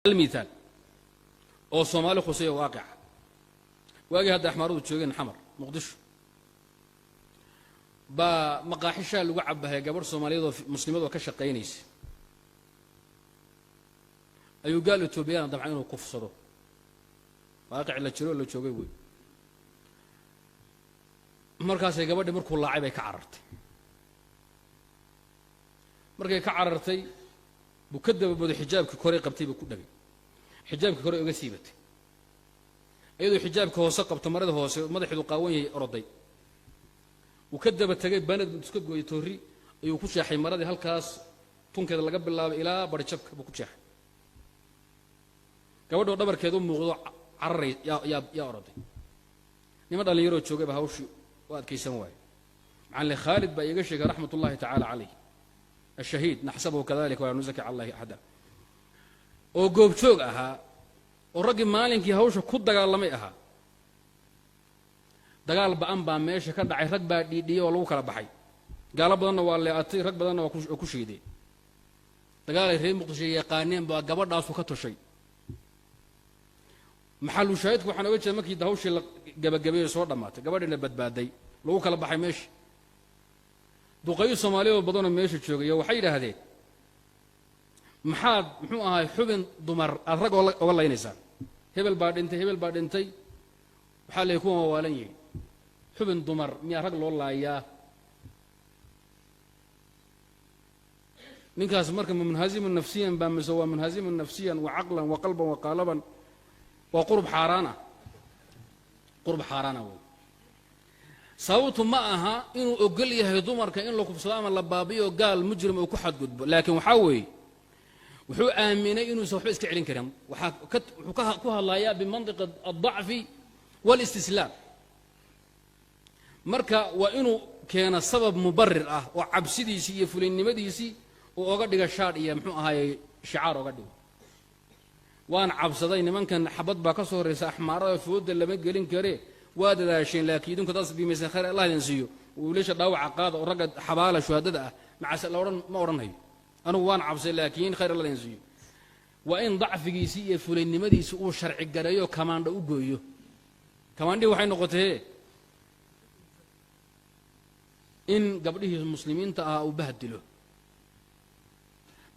المثال oo Soomaali khusay waaqic waagi hadda axmaaradu joogeen xamar muqdisho ba maqaaxisha lagu cabahay gabar Soomaaliyeed oo muslimad oo ka shaqeynaysa ayuu gaal Itoobiyaan dabcan inuu kufsado waaqic la jiro la joogay way markaas ay gabadhi markuu laacay bay ka carartay markay ka carartay buu ka dababoodo xijaabkii kore qabtay buu ku dhagay xijaabkii kore uga siibatay iyadoo xijaabka hoose qabto marada hoose madaxeedu qaawan yahay oroday uu ka daba tagay banad iska gooyay toori ayuu ku sheexay maradii halkaas tunkeeda laga bilaabay ilaa barjabka buu ku sheexay gabadho dhabarkeedu muuqdo cararay ya oroday nima dhalinyaro joogay ba hawshi waa adkaysan waay macallin Khalid baa iga sheegay raxmatullaahi ta'ala alayhi الشهيد نحسبه كذلك ولا نزكي على الله أحدا oo goob joog ahaa oo rag maalinkii hawsha ku dagaalamay ahaa dagaal baan baa meesha ka dhacay rag baa dhiidhiyo oo lagu kala baxay gaalo badanna waa leeatay rag badanna waa ku shiiday dagaal ay reer muqdisho yaqaaneen baa gabadhaas ka tushay maxallu shaahidku waxaan oga jeedaa markii hawshii la gabagabeeyay soo dhamaatay gabadhina badbaaday lagu kala baxay meesha duqayo Soomaaliyeed badan oo meesha joogay waxay yiraahdeen maxaad muxuu ahay xubin dumar rag oo laynaysa hebel baa dhintay waxa la ku waalan yahay xubin dumar miya rag loo laayaa ninkaas marka munhazim nafsiyan ba masawa munhazim nafsiyan wa aqlan wa qalban wa qalaban wa qurb xaraana sababtu ma aha inuu ogol yahay dumarka in la kufsado ama la baabiyo gaal mujrim oo ku xadgudbo laakiin waxa weeye wuxuu aaminay inuu soo waxba iska celin karin wuxuu ku hadlayaa bimantiq ad-da'f wal istislam marka waa inuu keena sabab mubarrir ah oo cabsidiisi iyo fulinnimadiisi oo oga dhiga shaad iyo muxuu ahaayay shicaar oga dhigo waan cabsaday nimankan xabad baa ka soo horeeyay axmaarada fooda lama gelin kare waa dadaasheen laakiin idinku taas biimaysan khayr Allah idin siiyo wiilasha dhaawaca qaada oo ragga xabaala shuhadada ah macasal ma oranayo anu waan cabsay laakiin khayr Allah idin siiyo waa in dacfigiisi iyo fulinnimadiisi uu sharci gareeyo kamaandho u gooyo kamaandhi waxay noqotay in gabdhihii muslimiinta ah uu bahdilo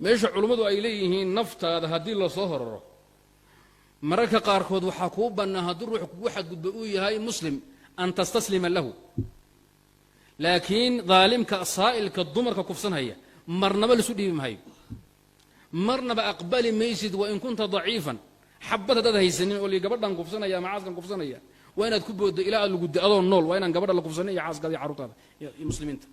meesha culimadu ay leeyihiin naftaada hadii la soo horaro mararka qaarkood waxa ku banaa haduu ruux kugu xadgudbo uu yahay muslim an tastaslima lahu laakiin dhaalimka saa'ilka dumarka kufsanaya marnaba la sudhiib maayo marnaba aqbali maysid wa in kunta dhaifan habada dad haysanin oo li gabadhan kufsanaya ama caaskan kufsanaya waa inaad ku boodo ilaa aad lagu daado nool waa inaan gabadha la kufsanayo caasqadi caruurtada iyo muslimiinta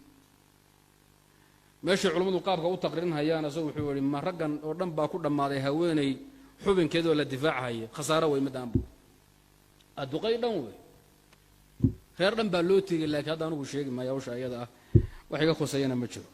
meesha culimadu qaabka u taqriinayaan asoo wuxuu yiri ma raggan oo dhan baa ku dhamaaday haweenay xubinkeedu la difaacayo khasaaro way madaan buu aduqay dhan way reer dhan baa loo tigay laakiin hadda anigu sheegi ma yaawsha ayada ah wax iga khusayna ma jiro